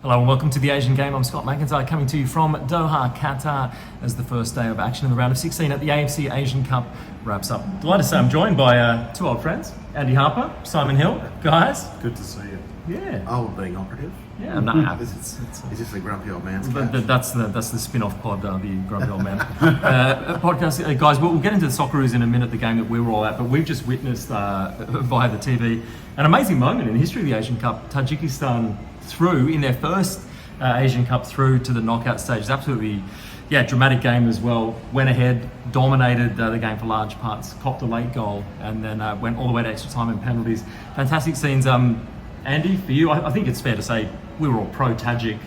Hello and welcome to the Asian Game. I'm Scott McIntyre coming to you from Doha, Qatar as the first day of action in the round of 16 at the AFC Asian Cup wraps up. Delighted to say I'm joined by two old friends, Andy Harper, Simon Hill. Guys. Good to see you. Yeah. Old being operative. Yeah, no. Is this the grumpy old man's But couch? that's the spin-off pod, the Grumpy Old Man podcast. Guys, we'll get into the Socceroos in a minute, the game that we were all at, but we've just witnessed via the TV an amazing moment in the history of the Asian Cup. Tajikistan through in their first Asian Cup through to the knockout stage. It's absolutely, dramatic game as well. Went ahead, dominated the game for large parts, copped a late goal, and then went all the way to extra time and penalties. Fantastic scenes. Andy, for you, I think it's fair to say we were all pro-Tajik.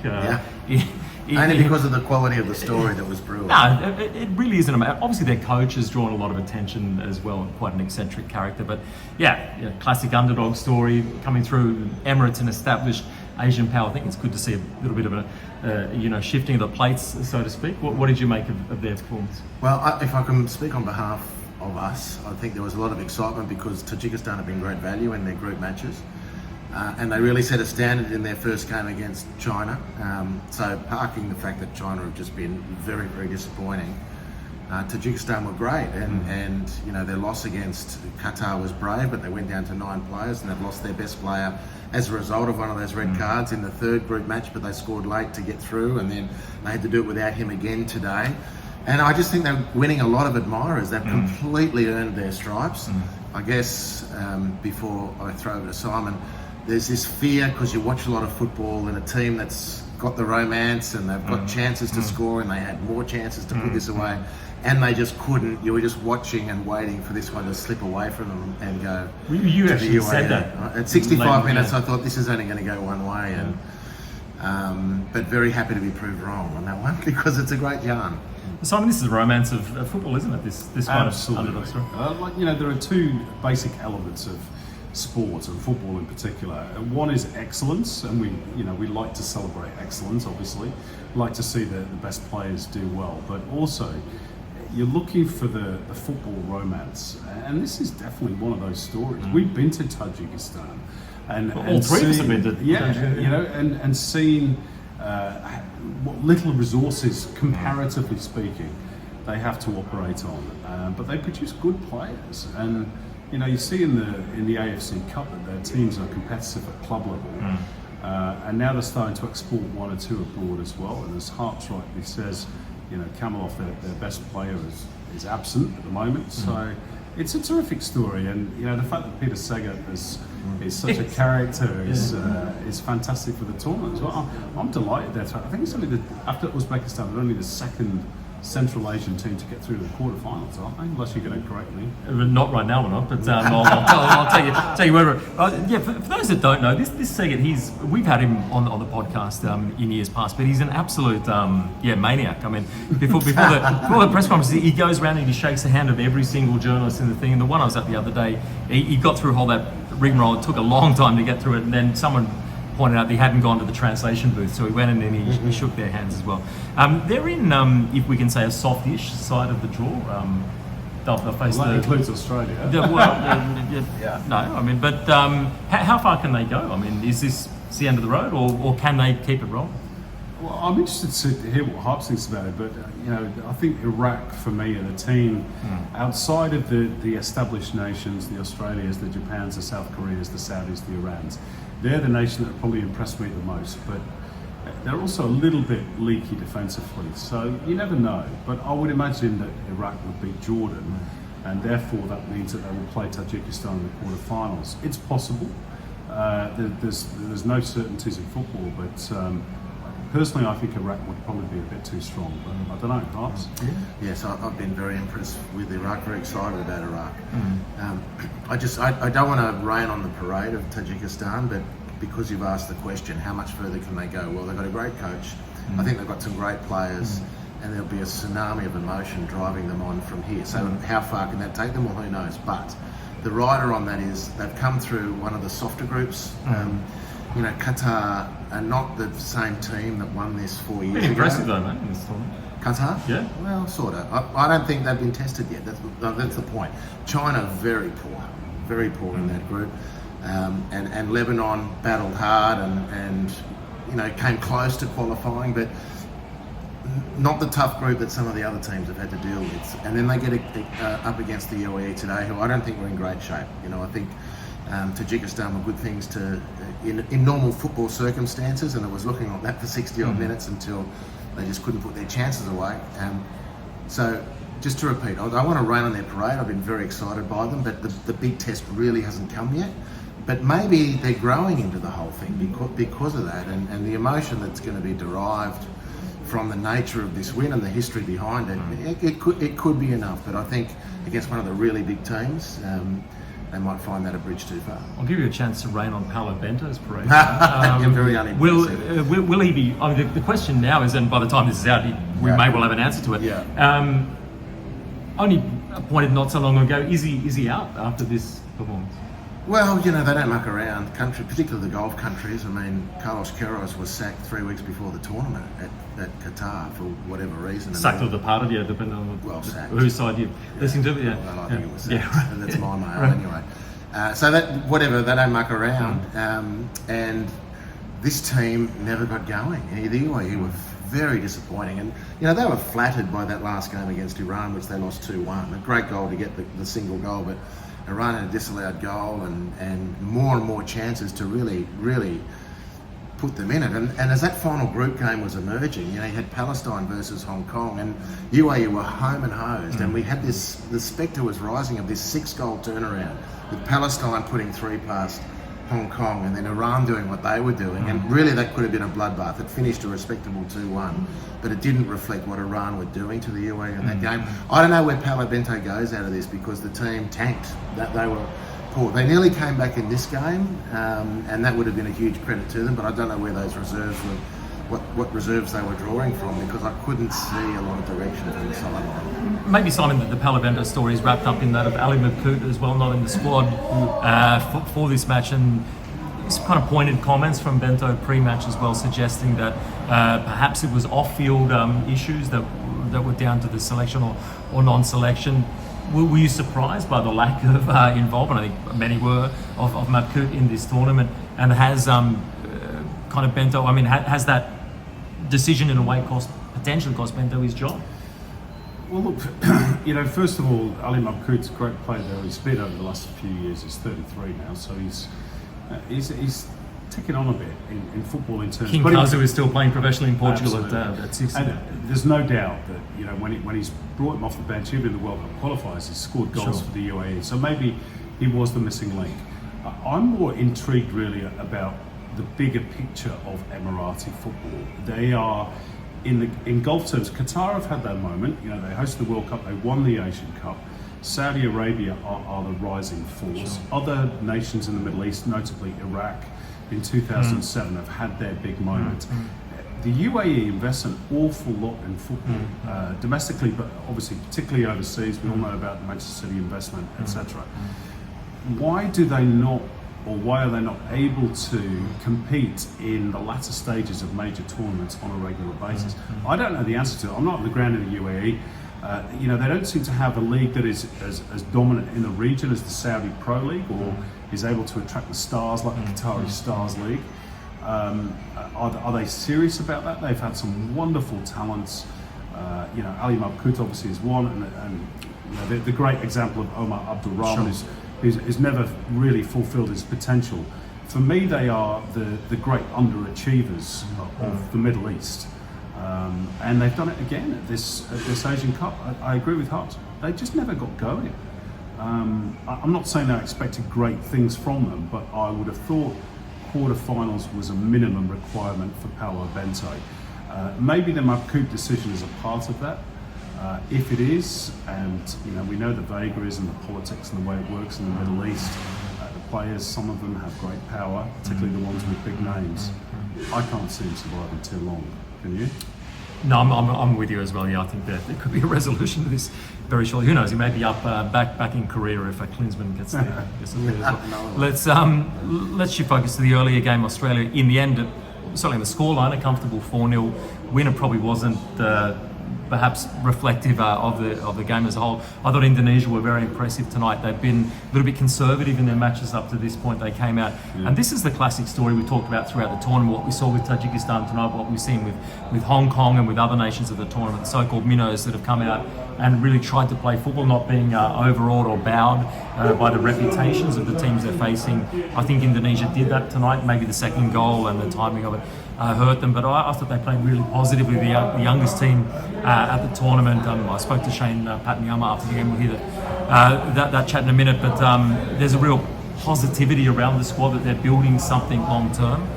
Only because of the quality of the story that was brewing. No, it really isn't. Obviously, their coach has drawn a lot of attention as well, and quite an eccentric character. But classic underdog story coming through. Emirates, an established Asian power. I think it's good to see a little bit of a shifting of the plates, so to speak. What did you make of their performance? Well, if I can speak on behalf of us, I think there was a lot of excitement because Tajikistan have been great value in their group matches. And they really set a standard in their first game against China. So parking the fact that China have just been very, very disappointing. Tajikistan were great, and their loss against Qatar was brave, but they went down to 9 players and they've lost their best player as a result of one of those red cards in the third group match, but they scored late to get through, and then they had to do it without him again today. And I just think they're winning a lot of admirers. They've completely earned their stripes. I guess before I throw over to Simon, there's this fear because you watch a lot of football and a team that's got the romance and they've got chances to score and they had more chances to put this away and they just couldn't. You were just watching and waiting for this one to slip away from them and go. You actually said that. At 65 minutes, I thought this is only going to go one way, but very happy to be proved wrong on that one because it's a great yarn. Simon, this is the romance of football, isn't it? This kind of underdog story. There are two basic elements of sport and football in particular. One is excellence, and we like to celebrate excellence. Obviously, we like to see the best players do well, but also you're looking for the football romance, and this is definitely one of those stories. We've been to Tajikistan, and all three of us have been to and seen what little resources, comparatively speaking, they have to operate on, but they produce good players. And you see in the AFC Cup that their teams are competitive at club level, and now they're starting to export one or two abroad as well. And as Harps rightly says, Kamalov, their best player, is absent at the moment. So it's a terrific story, and the fact that Peter Sagat is such a character is fantastic for the tournament as well. I'm delighted there. I think it's only after Uzbekistan, they're only the second Central Asian team to get through the quarterfinals, aren't they? Unless you're going to correct me. Not right now, we're not. But I'll tell you wherever. For those that don't know, this Sagat, we've had him on the podcast in years past, but he's an absolute maniac. I mean, before the press conference, he goes around and he shakes the hand of every single journalist in the thing. And the one I was at the other day, he got through all that rigmarole. It took a long time to get through it, and then someone pointed out they hadn't gone to the translation booth, so he went in and he shook their hands as well. They're in, if we can say, a softish side of the draw. They'll face that includes Australia. No, I mean, but how far can they go? I mean, is this the end of the road, or can they keep it rolling? Well, I'm interested to hear what Harps thinks about it, but I think Iraq, for me, are the team outside of the established nations, the Australias, the Japans, the South Koreas, the Saudis, the Irans. They're the nation that probably impressed me the most, but they're also a little bit leaky defensively, so you never know. But I would imagine that Iraq would beat Jordan, and therefore that means that they will play Tajikistan in the quarterfinals. It's possible. There's no certainties in football, but personally, I think Iraq would probably be a bit too strong, but I don't know, Harps? Yes, I've been very impressed with Iraq, very excited about Iraq. I don't want to rain on the parade of Tajikistan, but because you've asked the question, how much further can they go? Well, they've got a great coach. I think they've got some great players, and there'll be a tsunami of emotion driving them on from here. So how far can that take them? Well, who knows? But the rider on that is they've come through one of the softer groups. Qatar are not the same team that won this 4 years ago. Impressive though, mate, in this tournament. Qatar? Yeah. Well, sort of. I don't think they've been tested yet. That's the point. China, very poor in that group. And Lebanon battled hard and came close to qualifying, but not the tough group that some of the other teams have had to deal with. And then they get up against the UAE today, who I don't think were in great shape. I think Tajikistan were good things in normal football circumstances, and it was looking like that for 60 odd minutes until they just couldn't put their chances away. So just to repeat, I want to rain on their parade. I've been very excited by them, but the big test really hasn't come yet. But maybe they're growing into the whole thing because of that, and the emotion that's going to be derived from the nature of this win and the history behind it. It could be enough, but I think against one of the really big teams, they might find that a bridge too far. I'll give you a chance to rain on Paolo Bento's parade. You're very unimpressive. Will he be? I mean, the question now is, and by the time this is out, we may well have an answer to it. Yeah. Only appointed not so long ago. Is he out after this performance? Well, they don't muck around. Particularly the Gulf countries. I mean, Carlos Queiroz was sacked 3 weeks before the tournament at Qatar for whatever reason. Sacked or departed, depending on sacked. Whose side you listen to. Yeah. Well, I think it was sacked. And that's my mail anyway. So that whatever, they don't muck around. And this team never got going. The UAE were very disappointing, and they were flattered by that last game against Iran, which they lost 2-1. A great goal to get the single goal, but Iran had a disallowed goal and more chances to really put them in it. And as that final group game was emerging, you had Palestine versus Hong Kong, and UAE were home and hosed, and we had the spectre was rising of this 6-goal turnaround, with Palestine putting 3 past Hong Kong, and then Iran doing what they were doing, and really that could have been a bloodbath. It finished a respectable 2-1, but it didn't reflect what Iran were doing to the UAE in that game. I don't know where Paolo Bento goes out of this, because the team tanked. That they were poor. They nearly came back in this game, and that would have been a huge credit to them, but I don't know where those reserves were, what reserves they were drawing from, because I couldn't see a lot of direction from the sideline. Maybe, Simon, that the Paolo Bento story is wrapped up in that of Ali Makout as well, not in the squad for this match, and some kind of pointed comments from Bento pre-match as well, suggesting that perhaps it was off-field issues that were down to the selection or non-selection. Were you surprised by the lack of involvement? I think many were of Makout in this tournament, and has kind of Bento. I mean, has that decision in a way potentially cost Bento his job? Well, look, first of all, Ali Makout's a great player there. He's been over the last few years. He's 33 now, so he's ticking on a bit in football in terms. King Kazu is still playing professionally in Portugal at 16. And there's no doubt that when he's brought him off the bench, even in the World Cup qualifiers, he's scored goals for the UAE. So maybe he was the missing link. I'm more intrigued really about the bigger picture of Emirati football. They are, in golf terms, Qatar have had their moment. They hosted the World Cup, they won the Asian Cup. Saudi Arabia are the rising force. Other nations in the Middle East, notably Iraq in 2007, have had their big moment. The UAE invests an awful lot in football, domestically, but obviously particularly overseas. We all know about the Manchester City investment, etc. Why do they not, or why are they not able to compete in the latter stages of major tournaments on a regular basis? I don't know the answer to it. I'm not on the ground in the UAE. They don't seem to have a league that is as dominant in the region as the Saudi Pro League, or is able to attract the stars like the Qatari Stars League. Are they serious about that? They've had some wonderful talents. Ali Makout obviously is one, and the great example of Omar Abdul Rahman who's never really fulfilled his potential. For me, they are the great underachievers of the Middle East. And they've done it again at this Asian Cup. I agree with Hart. They just never got going. I'm not saying I expected great things from them, but I would have thought quarterfinals was a minimum requirement for Paolo Bento. Maybe the Makout decision is a part of that. If it is, and we know the vagaries and the politics and the way it works in the Middle East, the players, some of them have great power, particularly the ones with big names. I can't see them surviving too long. Can you? No, I'm with you as well. Yeah, I think that there could be a resolution to this very shortly. Who knows? He may be up back in Korea if Klinsmann gets there. As well. Let's shift focus to the earlier game. Australia, in the end, certainly in the scoreline, a comfortable 4-0 win. It probably wasn't perhaps reflective of the game as a whole. I thought Indonesia were very impressive tonight. They've been a little bit conservative in their matches up to this point. They came out, and this is the classic story we talked about throughout the tournament. What we saw with Tajikistan tonight, what we've seen with Hong Kong and with other nations of the tournament, the so-called minnows that have come out and really tried to play football, not being overawed or bowed by the reputations of the teams they're facing. I think Indonesia did that tonight. Maybe the second goal and the timing of it hurt them, but I thought they played really positively. The youngest team at the tournament. I spoke to Shayne Pattynama after the game. We'll hear that chat in a minute, but there's a real positivity around the squad that they're building something long term.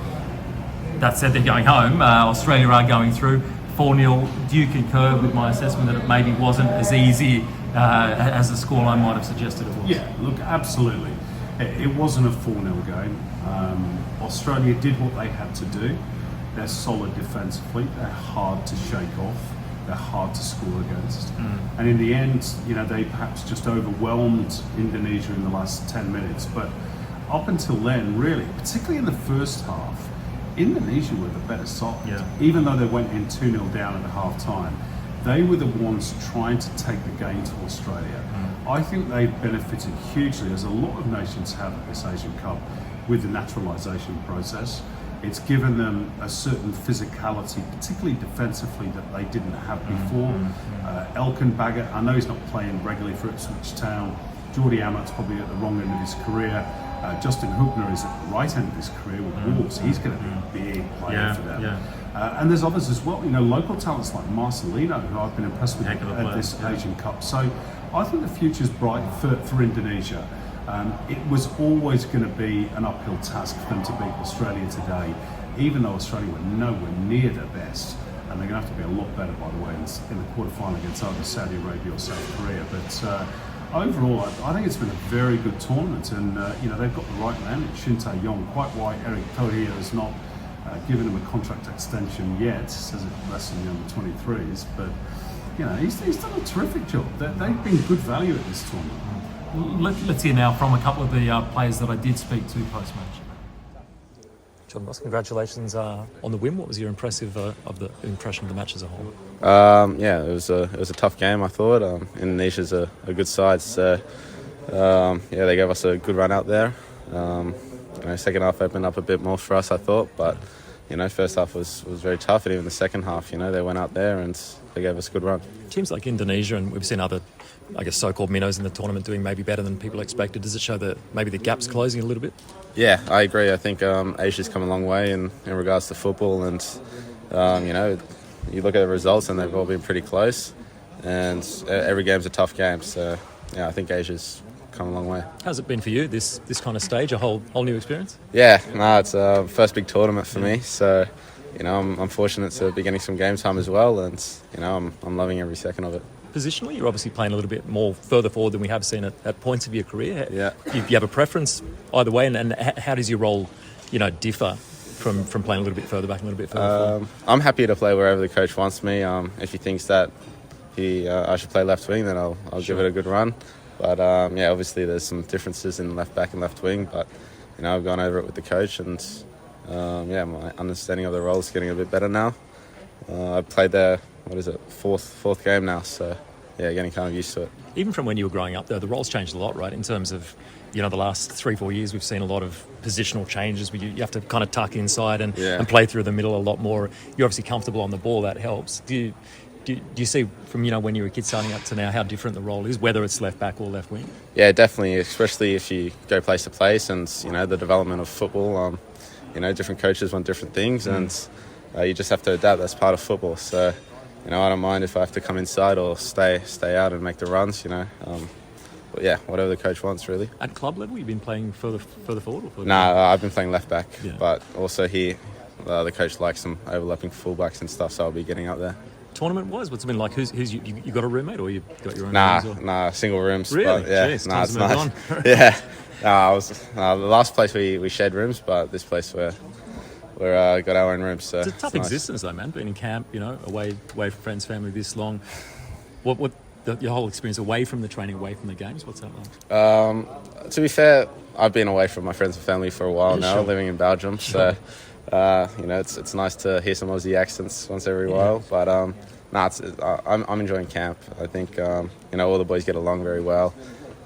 That said, they're going home. Australia are going through 4-0. Do you concur with my assessment that it maybe wasn't as easy as the scoreline might have suggested it was? Yeah, look, absolutely. It wasn't a 4-0 game. Australia did what they had to do. They're solid defensively. They're hard to shake off. They're hard to score against. And in the end, they perhaps just overwhelmed Indonesia in the last 10 minutes. But up until then, really, particularly in the first half, Indonesia were the better side. Yeah. Even though they went in 2-0 down at half time, they were the ones trying to take the game to Australia. I think they've benefited hugely, as a lot of nations have at this Asian Cup, with the naturalisation process. It's given them a certain physicality, particularly defensively, that they didn't have before. Elkan Baggett, I know he's not playing regularly for Ipswich Town. Jordi Amat's probably at the wrong end of his career. Justin Hoopner is at the right end of his career with Wolves. He's going to be a big player for them. And there's others as well, local talents like Marcelino, who I've been impressed with at this Asian Cup. So I think the future's bright for Indonesia. It was always going to be an uphill task for them to beat Australia today, even though Australia were nowhere near their best. And they're going to have to be a lot better, by the way, in the quarterfinal against either Saudi Arabia or South Korea. But overall, I think it's been a very good tournament, and they've got the right man, Shin Tae-yong. Quite why Eric Kohia has not given him a contract extension yet, says it less than the under-23s, but he's done a terrific job. They've been good value at this tournament. Let's hear now from a couple of the players that I did speak to post-match. John Ross, congratulations on the win. What was your impression of the match as a whole? It was a tough game, I thought. Indonesia's a good side, so they gave us a good run out there. Second half opened up a bit more for us, I thought, but first half was very tough, and even the second half, they went out there and they gave us a good run. Teams like Indonesia, and we've seen other, so-called minnows in the tournament doing maybe better than people expected. Does it show that maybe the gap's closing a little bit? Yeah, I agree. I think Asia's come a long way in regards to football, and you look at the results and they've all been pretty close, and every game's a tough game. So I think Asia's come a long way. How's it been for you, this kind of stage, a whole new experience? Yeah, it's a first big tournament for me, so I'm fortunate to be getting some game time as well, and I'm loving every second of it. Positionally, you're obviously playing a little bit more further forward than we have seen at points of your career. Yeah. You have a preference either way, and how does your role, differ from playing a little bit further back and a little bit further forward? I'm happy to play wherever the coach wants me. If he thinks that I should play left wing, then I'll give it a good run. But obviously there's some differences in left back and left wing, but I've gone over it with the coach, and my understanding of the role is getting a bit better now. I've played there, fourth game now, so getting kind of used to it. Even from when you were growing up, though, the role's changed a lot, right? In terms of, the last 3-4 years, we've seen a lot of positional changes where you have to kind of tuck inside and play through the middle a lot more. You're obviously comfortable on the ball, that helps. Do you see from, when you were a kid starting up to now, how different the role is, whether it's left back or left wing? Yeah, definitely, especially if you go place to place, and, the development of football, different coaches want different things, and you just have to adapt. That's part of football. So, I don't mind if I have to come inside or stay out and make the runs, But whatever the coach wants, really. At club level, you've been playing further forward? Or further I've been playing left back, but also here, the coach likes some overlapping fullbacks and stuff, so I'll be getting up there. Tournament-wise, what's it been like? Who's you got a roommate, or you got your own? Nah, single rooms. Really? But, Jeez, it's nice. I was the last place we shared rooms, but this place we're got our own rooms. So it's a tough existence, though, man. Being in camp, away from friends, family this long. What your whole experience away from the training, away from the games? What's that like? To be fair, I've been away from my friends and family for a while now, sure. living in Belgium. Sure. So it's nice to hear some Aussie accents once every while. But I'm enjoying camp. I think all the boys get along very well.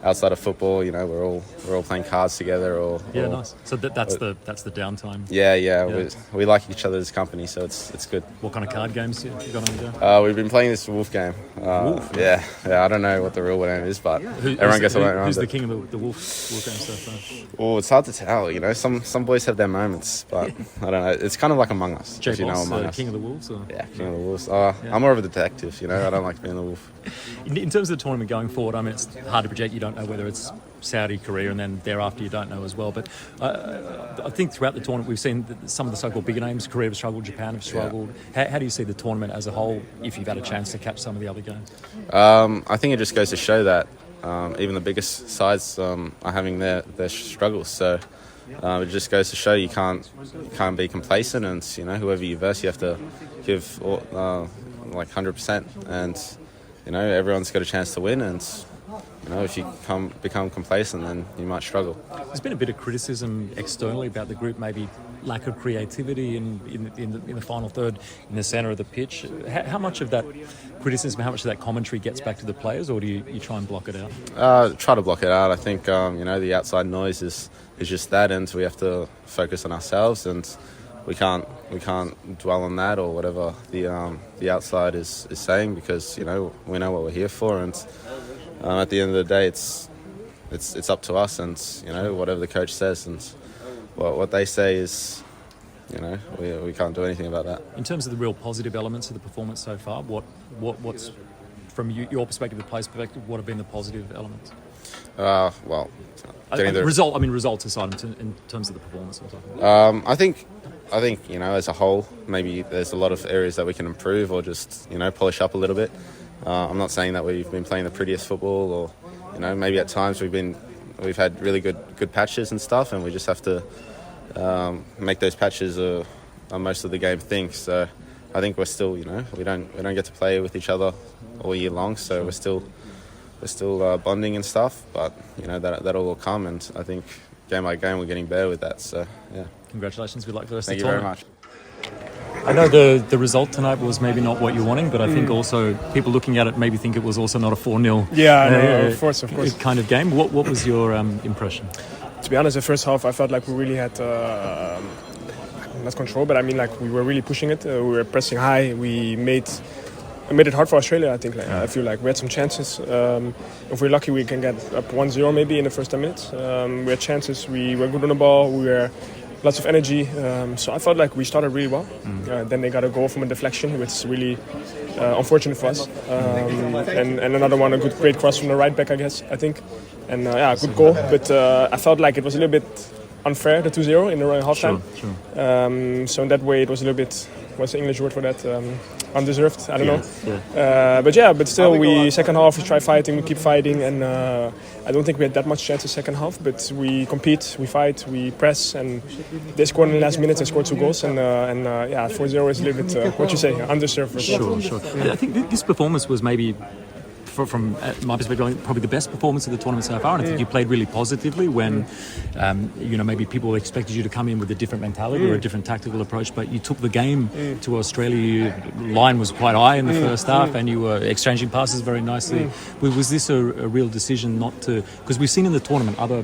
Outside of football, we're all playing cards together. Nice. So that's the downtime. Yeah. We like each other's company, so it's good. What kind of card games you got on the go? We've been playing this wolf game. Wolf? Yeah. I don't know what the real name is, but everyone gets around. Who's the king of the wolf game so far? Well, it's hard to tell. Some boys have their moments, but I don't know. It's kind of like Among Us. Jay if you know Boss, Among Us. King of the Wolves? Or? Yeah, King of the Wolves. I'm more of a detective. I don't like being the wolf. In terms of the tournament going forward, I mean, it's hard to project. You don't know whether it's Saudi, Korea, and then thereafter you don't know as well. But I think throughout the tournament we've seen some of the so-called bigger names. Korea have struggled, Japan have struggled. Yeah. How do you see the tournament as a whole if you've had a chance to catch some of the other games? I think it just goes to show that even the biggest sides are having their struggles. So it just goes to show you can't be complacent, and whoever you verse, you have to give 100%, and everyone's got a chance to win, and if you become complacent, then you might struggle. There's been a bit of criticism externally about the group, maybe lack of creativity in the final third, in the centre of the pitch. How much of that criticism, how much of that commentary gets back to the players, or do you try and block it out? Try to block it out. I think the outside noise is just that, and we have to focus on ourselves, and we can't dwell on that or whatever the outside is saying, because we know what we're here for, and at the end of the day it's up to us, and whatever the coach says and what they say is we can't do anything about that. In terms of the real positive elements of the performance so far, what's from your perspective, the players' perspective, what have been the positive elements? Results aside, in terms of the performance. I think as a whole, maybe there's a lot of areas that we can improve or just polish up a little bit. I'm not saying that we've been playing the prettiest football, or maybe at times we've had really good patches and stuff, and we just have to make those patches a most of the game thing. So I think we're still we don't get to play with each other all year long, so we're still bonding and stuff, but that'll all come, and I think game by game we're getting better with that. So yeah. Congratulations. Good luck for the rest Thank of the you tournament. very much. I know the result tonight was maybe not what you're wanting, but I think also people looking at it maybe think it was also not a 4-0 of course kind of game. What was your impression? To be honest, the first half I felt like we really had not control, but we were really pushing it. We were pressing high. We made it hard for Australia, I think. I feel like we had some chances. If we're lucky, we can get up 1-0 maybe in the first 10 minutes. We had chances. We were good on the ball. We were lots of energy. So I felt like we started really well. Then they got a goal from a deflection, which is really unfortunate for us. And another one, a great cross from the right back, I think. And good goal. But I felt like it was a little bit unfair, the 2-0 in the half-time. Sure. So in that way, it was a little bit, what's the English word for that? Undeserved, I don't know. Yeah. But still, second half, we try fighting, we keep fighting, and I don't think we had that much chance in second half, but we compete, we fight, we press, and they scored in the last minutes and scored 2 goals, and 4-0 is a little bit, what you say, undeserved. Sure. I think this performance was maybe, from my perspective, probably the best performance of the tournament so far, and I think you played really positively when maybe people expected you to come in with a different mentality or a different tactical approach, but you took the game to Australia. Line was quite high in the first half, and you were exchanging passes very nicely. Was this a real decision not to, because we've seen in the tournament other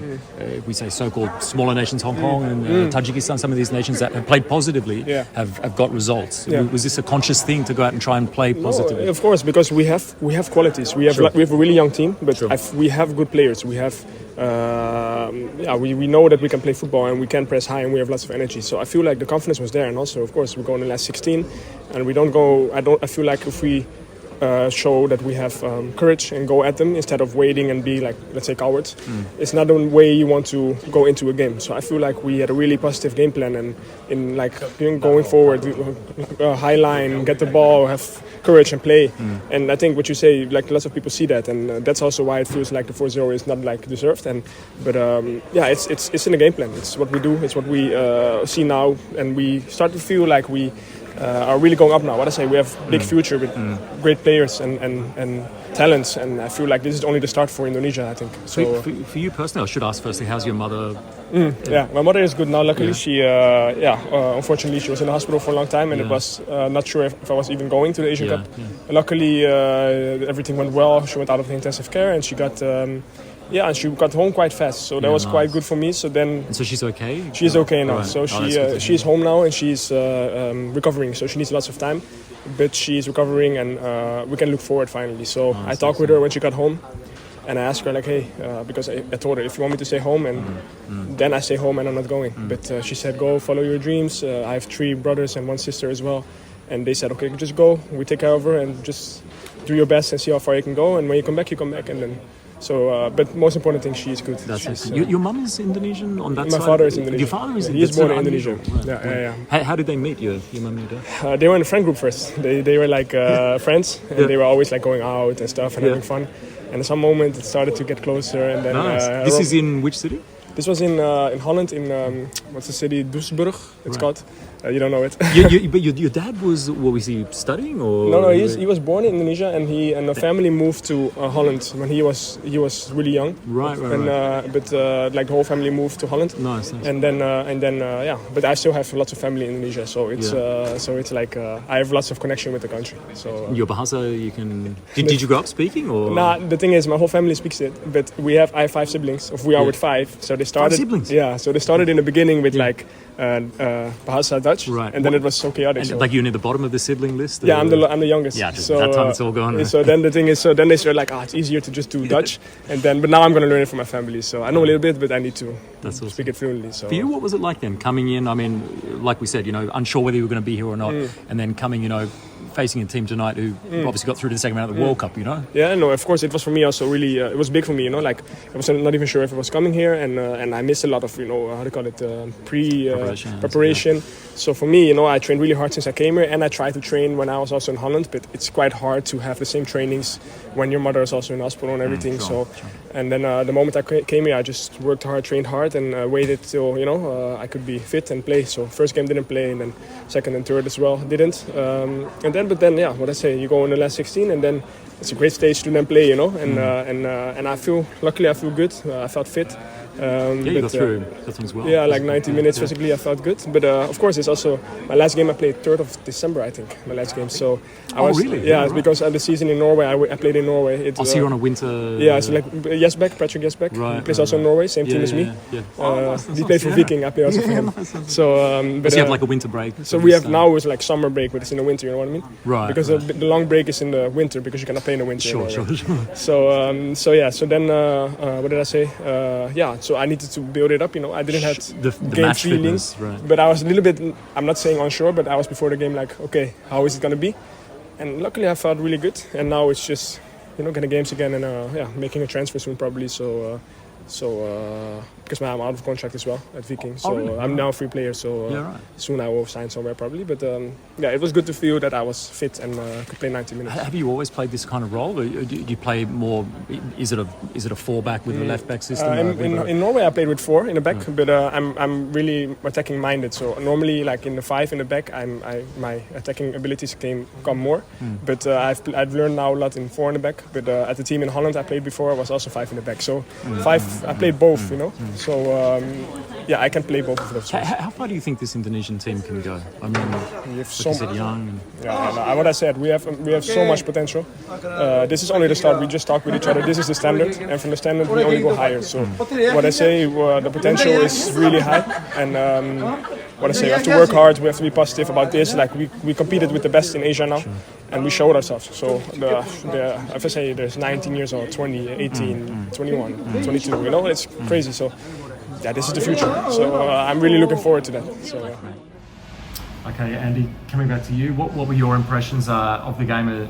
we say so-called smaller nations, Hong Kong and Tajikistan, some of these nations that have played positively have got results. Was this a conscious thing to go out and try and play positively? No, of course, because we have qualities. We have a really young team, but we have good players. We have we know that we can play football and we can press high and we have lots of energy. So I feel like the confidence was there, and also of course we go in the last 16, and we don't go. I feel like if we show that we have courage and go at them instead of waiting and be like, let's say, cowards, it's not the way you want to go into a game. So I feel like we had a really positive game plan, and in going forward, high line, get the ball, have courage and play. And I think what you say, lots of people see that, and that's also why it feels like the 4-0 is not deserved. But it's in the game plan. It's what we do. It's what we see now, and we start to feel like we are really going up now. What I say, we have big future with great players and talents, and I feel like this is only the start for Indonesia, I think. So For you personally, I should ask firstly, how's your mother? yeah, my mother is good now. Luckily, she unfortunately she was in the hospital for a long time, and it was not sure if I was even going to the Asian Cup. Luckily, everything went well. She went out of the intensive care, and she got. And she got home quite fast, so that was quite good for me. So then, and so she's okay. She's okay now. Right. So she's home now, and she's recovering. So she needs lots of time, but she's recovering, and we can look forward finally. So I talked with her when she got home, and I asked her like, hey, because I told her if you want me to stay home, and then I stay home and I'm not going. But she said, go follow your dreams. I have 3 brothers and 1 sister as well, and they said, okay, just go. We take care of her and just do your best and see how far you can go. And when you come back, and then. So, but most important thing, she is good. Your mum is Indonesian on that side? My father is Indonesian. Your father is He is born in Indonesia. Right. Yeah. How did they meet, your mum and your dad? They were in a friend group first. They were like friends, and they were always like going out and stuff and having fun. And at some moment, it started to get closer. And then this is in which city? This was in Holland, in what's the city? Duisburg, it's called. You don't know it. But your dad was he studying or? No, he was born in Indonesia, and the family moved to Holland when he was really young. Right. But like the whole family moved to Holland. Nice. And then but I still have lots of family in Indonesia, so it's like I have lots of connection with the country. So your bahasa, you can. Did you grow up speaking or? Nah, the thing is, my whole family speaks it, but I have 5 siblings. We are with 5, so they started. 5 siblings. Yeah, so they started in the beginning with like. Bahasa Dutch, right. And then it was so chaotic. And like you're near the bottom of the sibling list? Yeah, I'm the youngest. Yeah, so that time it's all gone. So then the thing is, then they started like, it's easier to just do Dutch, and then, but now I'm going to learn it from my family. So I know a little bit, but I need to speak it fluently. So for you, what was it like then coming in? I mean, like we said, unsure whether you were going to be here or not, and then coming, facing a team tonight who obviously got through to the second round of the World Cup, Yeah, no, of course it was for me also really, it was big for me, like I was not even sure if it was coming here, and I missed a lot of, how do you call it, preparation. Yeah. So for me, I trained really hard since I came here, and I tried to train when I was also in Holland, but it's quite hard to have the same trainings when your mother is also in hospital and everything. Sure. And then the moment I came here, I just worked hard, trained hard, and waited till I could be fit and play. So first game didn't play, and then second and third as well didn't. But then what I say, you go in the last 16, and then it's a great stage to then play, and I feel good. I felt fit. You got through things well. Yeah, like 90 minutes physically, I felt good. But of course, it's also my last game I played 3rd of December, I think, my last game. So I was, really? Yeah, it's because the season in Norway, I played in Norway. So you're on a winter. Yeah, so like Patrick Jesbeck, he plays also in Norway, same team as me. Yeah. He played for Viking, I play also for him. So, but you have like a winter break. So we have now it's like summer break, but it's in the winter. You know what I mean? Right. Because the long break is in the winter because you cannot play in the winter. Sure. So then what did I say? So I needed to build it up. I didn't have the game match feelings, right. But I was a little bit. I'm not saying unsure, but I was before the game like, okay, how is it gonna be? And luckily I felt really good. And now it's just getting games again and making a transfer soon probably. So because I'm out of contract as well at Viking, so really? I'm now a free player. So soon I will sign somewhere probably. But it was good to feel that I was fit and could play 90 minutes. Have you always played this kind of role, or do you play more? Is it a 4-back with a left back system? In Norway, I played with 4 in the back, but I'm really attacking minded. So normally, like in the 5 in the back, my attacking abilities come more. But I've learned now a lot in 4 in the back. But at the team in Holland I played before, I was also 5 in the back. So 5, I played both, So I can play both of those. How far do you think this Indonesian team can go? I mean, we have so young. What I said, we have so much potential. This is only the start. We just talk with each other. This is the standard, and from the standard we only go higher. So what I say, the potential is really high, and what I say, we have to work hard. We have to be positive about this. Like we competed with the best in Asia now, and we showed ourselves. So if I say there's 19 years old, 20, 18, 21, 22, it's crazy. So this is the future. So I'm really looking forward to that. So. Okay, Andy, coming back to you, what were your impressions of the game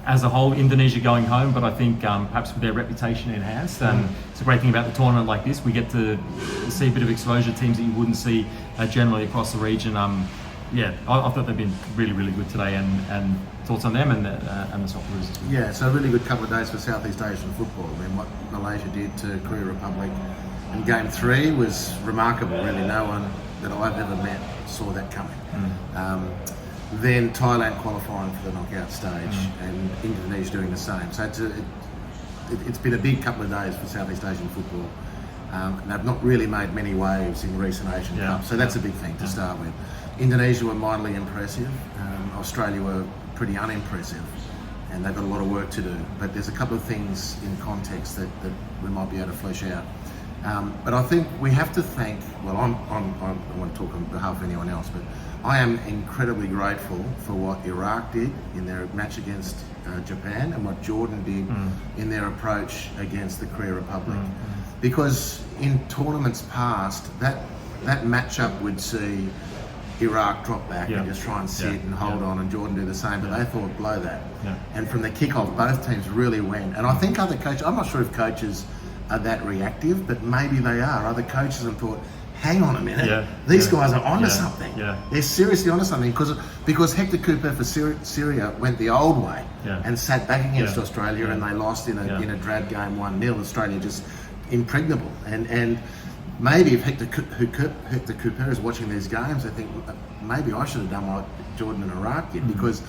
as a whole? Indonesia going home, but I think perhaps with their reputation enhanced. It's a great thing about the tournament like this. We get to see a bit of exposure, teams that you wouldn't see generally across the region. I thought they've been really, really good today, and thoughts on them and the Socceroos as well. Yeah, so a really good couple of days for Southeast Asian football. I mean, what Malaysia did to Korea Republic in Game 3 was remarkable, really. No one that I've ever met saw that coming. then Thailand qualifying for the knockout stage, and Indonesia doing the same. So it's been a big couple of days for Southeast Asian football. And they've not really made many waves in recent Asian Cup, so that's a big thing to start with. Indonesia were mildly impressive. Australia were pretty unimpressive, and they've got a lot of work to do. But there's a couple of things in context that we might be able to flesh out. But I think we have to thank. Well, I want to talk on behalf of anyone else, but I am incredibly grateful for what Iraq did in their match against Japan and what Jordan did in their approach against the Korea Republic. Because in tournaments past, that matchup would see Iraq drop back and just try and sit and hold on, and Jordan do the same, but they thought blow that. And from the kick-off, both teams really went. And I think other coaches, I'm not sure if coaches are that reactive, but maybe they are. Other coaches have thought, hang on a minute, these guys are onto something. They're seriously onto something, because Hector Cooper for Syria went the old way and sat back against Australia, and they lost in a drab game 1-0. Australia just impregnable. And maybe if Hector Cooper is watching these games, I think maybe I should have done what Jordan and Iraq did, because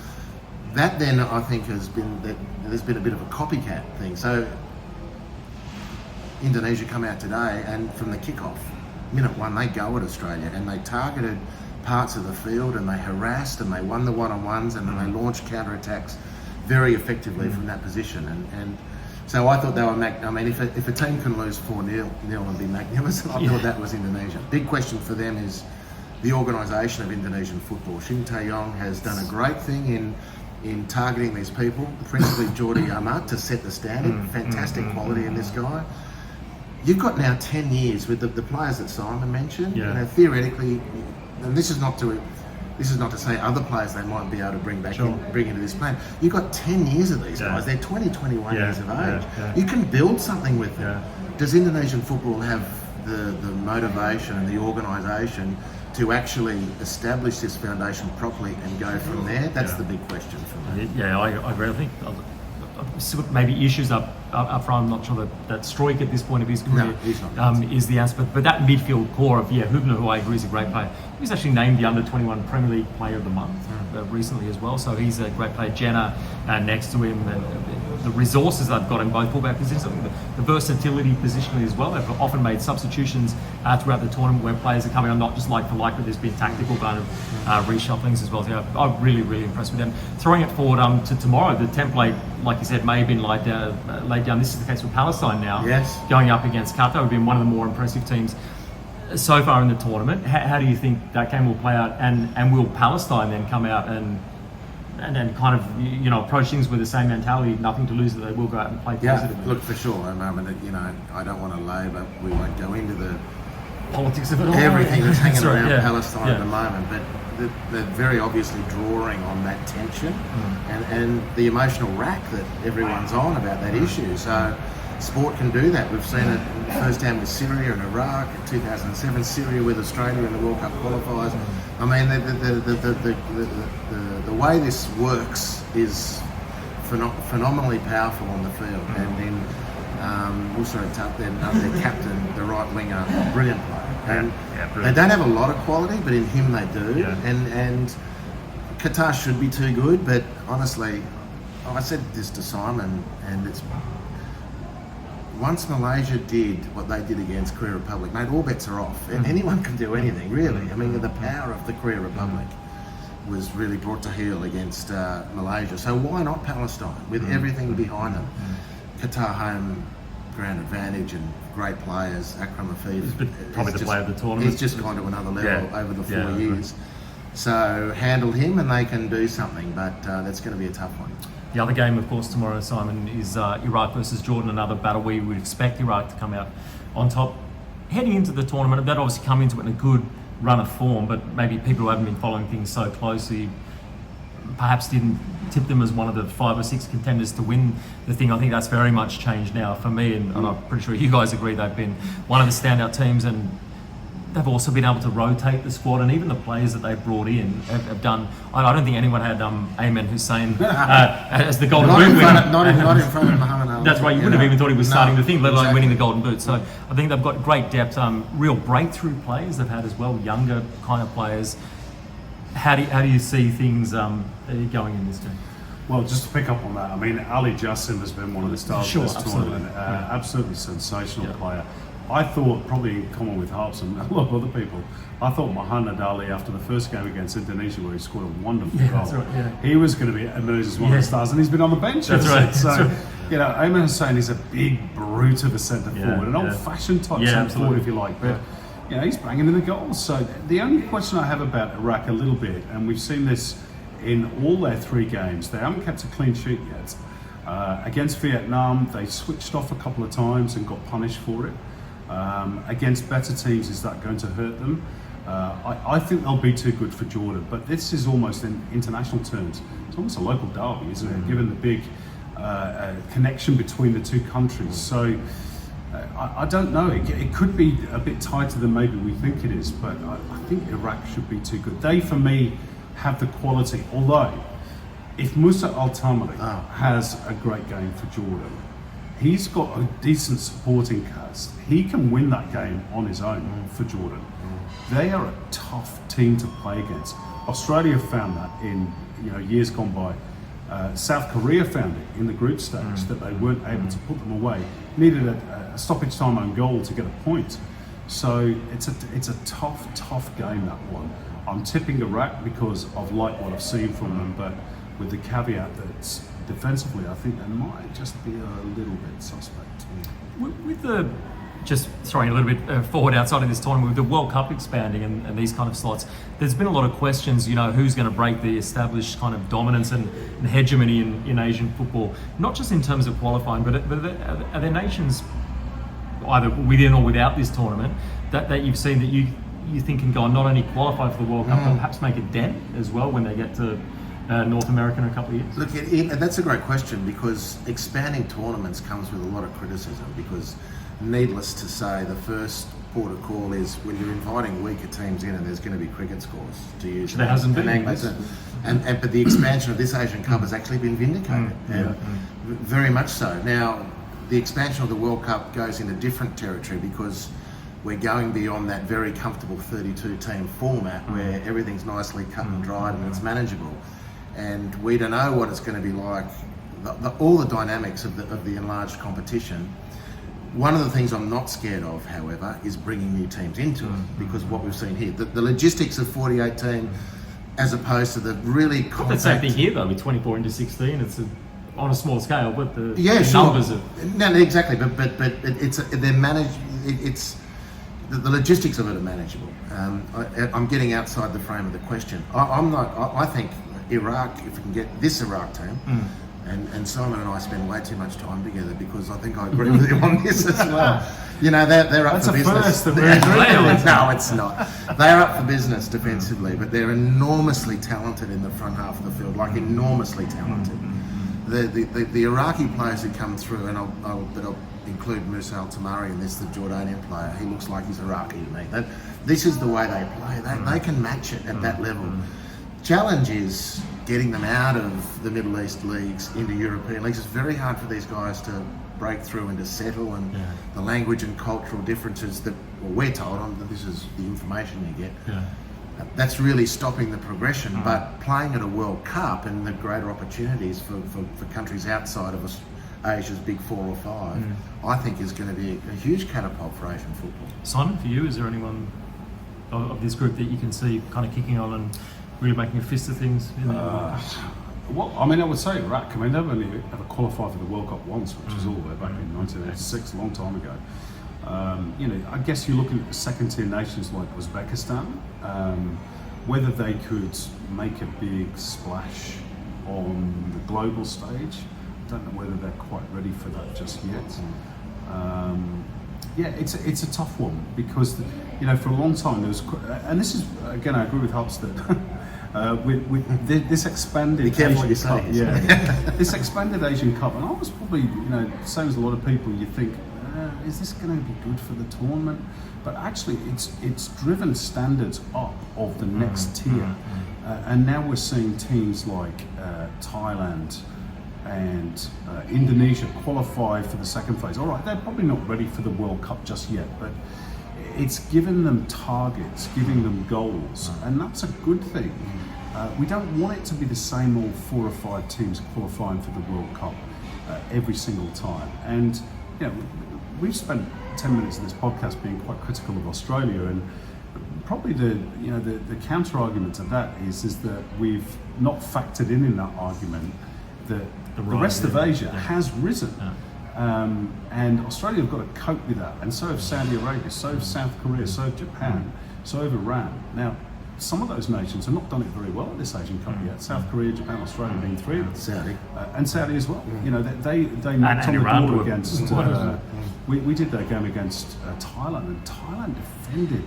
that then I think there's been a bit of a copycat thing. So Indonesia come out today, and from the kickoff, minute one, they go at Australia, and they targeted parts of the field, and they harassed, and they won the one-on-ones, and then they launched counter-attacks very effectively from that position. And so I thought they were, I mean, if a team can lose 4-0 and be magnificent, I thought that was Indonesia. Big question for them is the organisation of Indonesian football. Shin Tae-yong has done a great thing in targeting these people, principally Jordi Amat, to set the standard. Fantastic quality in this guy. You've got now 10 years with the players that Simon mentioned. You know, theoretically, and this is not to say other players they might be able to bring back bring into this plan. You've got 10 years of these guys. They're 20, 21 years of age. You can build something with them. Does Indonesian football have the motivation and the organisation to actually establish this foundation properly and go from there? That's the big question for me. Yeah, I agree. I think maybe issues up front. I'm not sure that Struijk at this point of his career is the aspect, but that midfield core of Hubner, who I agree is a great player. He was actually named the Under-21 Premier League Player of the Month recently as well, so he's a great player. Jenna next to him, and the resources they've got in both fullback positions, the versatility positionally as well. They've often made substitutions throughout the tournament where players are coming on not just like for like, but there's been tactical kind of reshufflings as well. So I'm really, really impressed with them. Throwing it forward to tomorrow, the template, like you said, may have been laid down. This is the case for Palestine now. Yes. Going up against Qatar, who've been one of the more impressive teams so far in the tournament. How do you think that game will play out? And will Palestine then come out and kind of, approach things with the same mentality, nothing to lose, that they will go out and play positively? Look, for sure. I don't want to labour. We won't go into the politics of it all. Everything that's hanging around Palestine at the moment, but they're very obviously drawing on that tension and the emotional rack that everyone's on about that issue. So sport can do that. We've seen it firsthand with Syria and Iraq in 2007, Syria with Australia in the World Cup qualifiers. I mean, the way this works is phenomenally powerful on the field. And then also their captain, the right winger, brilliant player. And they don't have a lot of quality, but in him they do. And Qatar should be too good, but honestly, I said this to Simon, and it's once Malaysia did what they did against Korea Republic, mate, all bets are off. And anyone can do anything, really. I mean, the power of the Korea Republic was really brought to heel against Malaysia. So why not Palestine, with everything behind them? Qatar home ground advantage and great players. Akram Afif, probably the player of the tournament. He's just gone to another level over the 4 years. So handle him and they can do something, but that's going to be a tough one. The other game, of course, tomorrow, Simon, is Iraq versus Jordan, another battle we would expect Iraq to come out on top. Heading into the tournament, they'd obviously come into it in a good run of form, but maybe people who haven't been following things so closely perhaps didn't tip them as one of the 5 or 6 contenders to win the thing. I think that's very much changed now for me, and I'm pretty sure you guys agree they've been one of the standout teams, and they've also been able to rotate the squad, and even the players that they've brought in have done. I don't think anyone had Ayman Hussein as the Golden Boot winner. Not in front of Muhammad Ali. That's right. You wouldn't have even thought he was starting the thing, let alone winning the Golden Boot. So I think they've got great depth, real breakthrough players they've had as well, younger kind of players. How do you see things going in this game? Well, just to pick up on that, I mean, Ali Jassim has been one of the stars of this tournament. Absolutely sensational player. I thought, probably in common with Harps and a lot of other people, I thought Muhammad Ali, after the first game against Indonesia, where he scored a wonderful goal, he was going to emerge as one of the stars, and he's been on the bench. That's right. So, you know, Ayman Hussein is a big brute of a centre forward, an old-fashioned type centre forward, if you like, but you know, he's banging in the goals. So the only question I have about Iraq a little bit, and we've seen this in all their 3 games, they haven't kept a clean sheet yet. Against Vietnam, they switched off a couple of times and got punished for it. Against better teams, is that going to hurt them? I think they'll be too good for Jordan, but this is almost, in international terms, it's almost a local derby, isn't it? Given the big connection between the 2 countries. So I don't know, it could be a bit tighter than maybe we think it is, but I think Iraq should be too good. They, for me, have the quality, although if Musa Al-Tamari has a great game for Jordan, he's got a decent supporting cast. He can win that game on his own for Jordan. They are a tough team to play against. Australia found that in years gone by. South Korea found it in the group stage that they weren't able to put them away. Needed a stoppage time on goal to get a point. So it's a tough game, that one. I'm tipping Iraq because of what I've seen from them, but with the caveat that defensively, I think they might just be a little bit suspect. With the, just throwing a little bit forward outside of this tournament, with the World Cup expanding and these kind of slots, there's been a lot of questions, who's going to break the established kind of dominance and hegemony in Asian football, not just in terms of qualifying, but are there nations, either within or without this tournament, that you've seen that you think can go and not only qualify for the World Cup, but perhaps make a dent as well when they get to North America in a couple of years? Look, that's a great question, because expanding tournaments comes with a lot of criticism, because needless to say, the first port of call is when you're inviting weaker teams in and there's going to be cricket scores to use. There hasn't been. But the expansion of this Asian Cup has actually been vindicated, very much so. Now, the expansion of the World Cup goes into different territory because we're going beyond that very comfortable 32-team format where everything's nicely cut and dried and it's manageable. And we don't know what it's going to be like, all the dynamics of the enlarged competition. One of the things I'm not scared of, however, is bringing new teams into it, because what we've seen here, the logistics of 48 team, as opposed to the really compact... That's the same thing here, though, with 24 into 16. It's on a small scale, but the numbers of... No, exactly, but they're managed... The logistics of it are manageable. I'm getting outside the frame of the question. I think Iraq, if we can get this Iraq team, and Simon and I spend way too much time together, because I think I agree with you on this as well. They're up for business. No, it's not. They're up for business defensively, but they're enormously talented in the front half of the field, like enormously talented. The Iraqi players who come through, and I'll include Musa Al-Tamari in this, the Jordanian player. He looks like he's Iraqi to me. This is the way they play. They can match it at that level. Challenge is getting them out of the Middle East leagues into European leagues. It's very hard for these guys to break through and to settle, and the language and cultural differences that we're told, this is the information you get, that's really stopping the progression. But playing at a World Cup and the greater opportunities for countries outside of Asia's big 4 or 5, I think is going to be a huge catapult for Asian football. Simon, for you, is there anyone of this group that you can see kind of kicking on and really making a fist of things? Well, I mean, I would say Iraq. I mean, they've only ever qualified for the World Cup once, which is all the way back in 1986, a long time ago. I guess you're looking at second-tier nations like Uzbekistan, whether they could make a big splash on the global stage. I don't know whether they're quite ready for that just yet. It's a tough one, because for a long time there was, and this is again, I agree with Harps that with this expanded Asian Cup, this expanded Asian Cup, and I was probably same as a lot of people, you think, is this going to be good for the tournament? But actually, it's driven standards up of the next tier, and now we're seeing teams like Thailand and Indonesia qualify for the second phase. All right, they're probably not ready for the World Cup just yet, but it's giving them targets, giving them goals, and that's a good thing. We don't want it to be the same old 4 or 5 teams qualifying for the World Cup every single time. And we've spent 10 minutes of this podcast being quite critical of Australia, and probably the counter argument to that is that we've not factored in that argument that the rest of Asia has risen. And Australia have got to cope with that, and so have Saudi Arabia, so have South Korea, so have Japan, so have Iran. Now, some of those nations have not done it very well at this Asian Cup yet. South Korea, Japan, Australia being 3 of them. Saudi. And Saudi as well. They knocked on the door against. We did that game against Thailand, and Thailand defended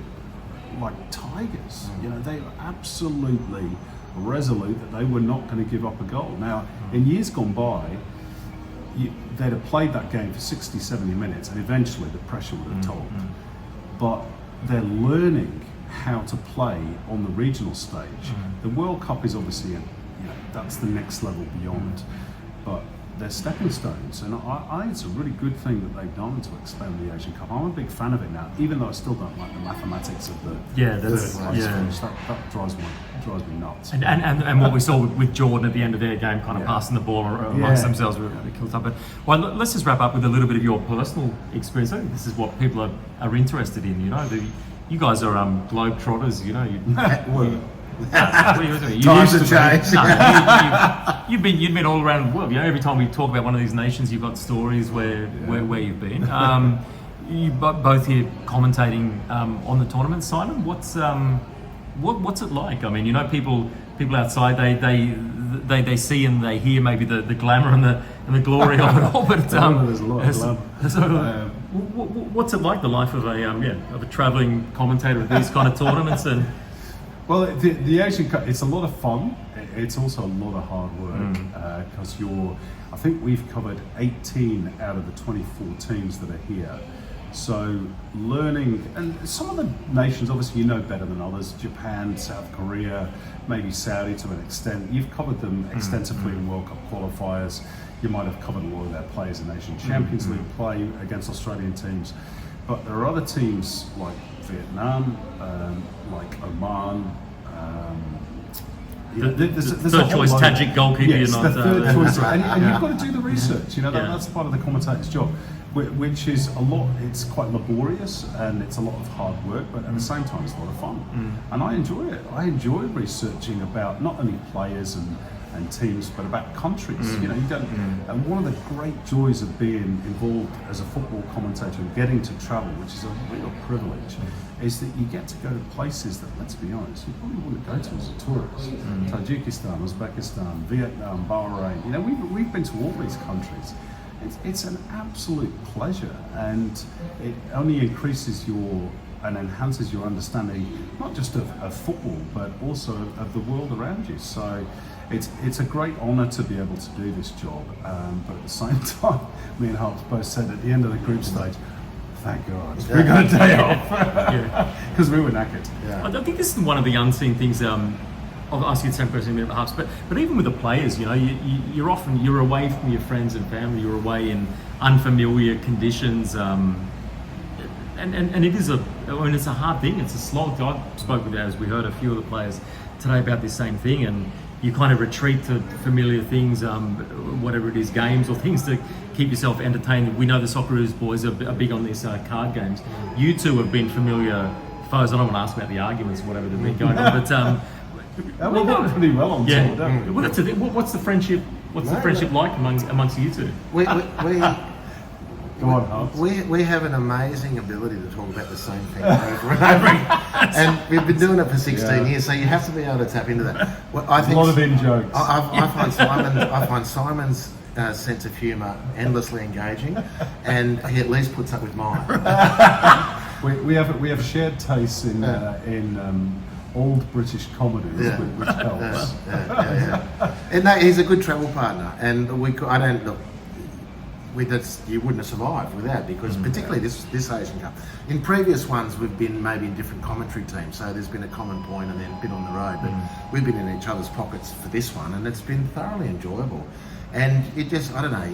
like tigers. They were absolutely resolute that they were not going to give up a goal. Now, in years gone by, they'd have played that game for 60, 70 minutes, and eventually the pressure would have told. But they're learning how to play on the regional stage. The World Cup is obviously, that's the next level beyond. But they're stepping stones, and I think it's a really good thing that they've done to expand the Asian Cup. I'm a big fan of it now, even though I still don't like the mathematics of the third place finish. That drives me nuts. And what we saw with Jordan at the end of their game, kind of passing the ball amongst themselves, we killed up. But let's just wrap up with a little bit of your personal experience. I think this is what people are interested in. You guys are globetrotters. Times have changed. You've been all around the world. Every time we talk about one of these nations, you've got stories where you've been. You both here commentating on the tournament. Simon, what's it like? I mean, people outside they see and they hear maybe the glamour and the glory of it all, but there's a lot of glamour. What's it like, the life of a travelling commentator at these kind of tournaments? And well, the Asian Cup, it's a lot of fun. It's also a lot of hard work because I think we've covered 18 out of the 24 teams that are here. So learning, and some of the nations obviously better than others, Japan, South Korea, maybe Saudi to an extent. You've covered them extensively in World Cup qualifiers. You might have covered a lot of their players in Asian Champions League play against Australian teams. But there are other teams like Vietnam, like Oman. There's third choice Tajik goalkeeper. Yes, the third choice, and you've got to do the research. That's part of the commentator's job, which is a lot. It's quite laborious and it's a lot of hard work, but at the same time, it's a lot of fun. And I enjoy it. I enjoy researching about not only players and teams, but about countries. And one of the great joys of being involved as a football commentator and getting to travel, which is a real privilege, is that you get to go to places that, let's be honest, you probably wouldn't go to as a tourist. Tajikistan, Uzbekistan, Vietnam, Bahrain. We've been to all these countries. It's an absolute pleasure, and it only increases and enhances your understanding, not just of football, but also of the world around you. So it's a great honour to be able to do this job, but at the same time, me and Harper both said at the end of the group stage, thank God, we got a day off, because we were knackered. I think this is one of the unseen things. I'll ask you the same question in a minute, but even with the players, you're away from your friends and family, you're away in unfamiliar conditions, and it is it's a hard thing. It's a slog. I spoke with, as we heard, a few of the players today about this same thing, and you kind of retreat to familiar things, whatever it is, games or things to keep yourself entertained. We know the Socceroos boys are big on these card games. You two have been familiar foes. I don't want to ask about the arguments or whatever that have been going on, but we've done pretty well on tour, don't we? Well, that's it. What's the friendship? What's the friendship like amongst you two? Go on, Harps. We have an amazing ability to talk about the same thing over and over again. And we've been doing it for 16 years, so you have to be able to tap into that. Well, I think a lot of in-jokes. I find Simon's sense of humour endlessly engaging, and he at least puts up with mine. We have shared tastes in old British comedies, which helps. And no, he's a good travel partner, and you wouldn't have survived without, because particularly this Asian Cup. In previous ones, we've been maybe in different commentary teams, so there's been a common point and then a bit on the road, but we've been in each other's pockets for this one, and it's been thoroughly enjoyable. And it just, I don't know,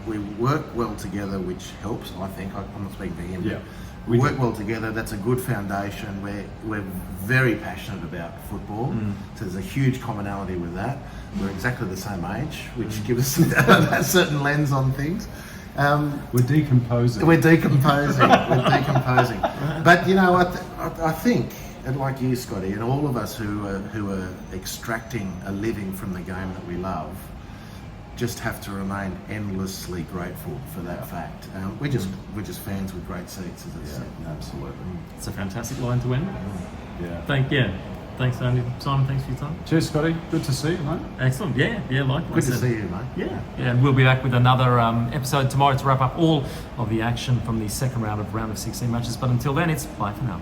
we work well together, which helps, I think. I'm not speaking for him. We work do. well together. That's a good foundation. We're very passionate about football, so there's a huge commonality with that. We're exactly the same age, which gives us a certain lens on things. We're decomposing. We're decomposing. We're decomposing. But you know, I think, and like you, Scotty, and all of us who are extracting a living from the game that we love, just have to remain endlessly grateful for that fact. We're just fans with great seats, as I said. Absolutely. It's a fantastic line to end. Yeah. Thanks, Andy. Simon, thanks for your time. Cheers, Scotty. Good to see you, mate. Excellent. Yeah, likewise. Good to see you, mate. Yeah, and we'll be back with another episode tomorrow to wrap up all of the action from the second round of 16 matches. But until then, it's bye for now.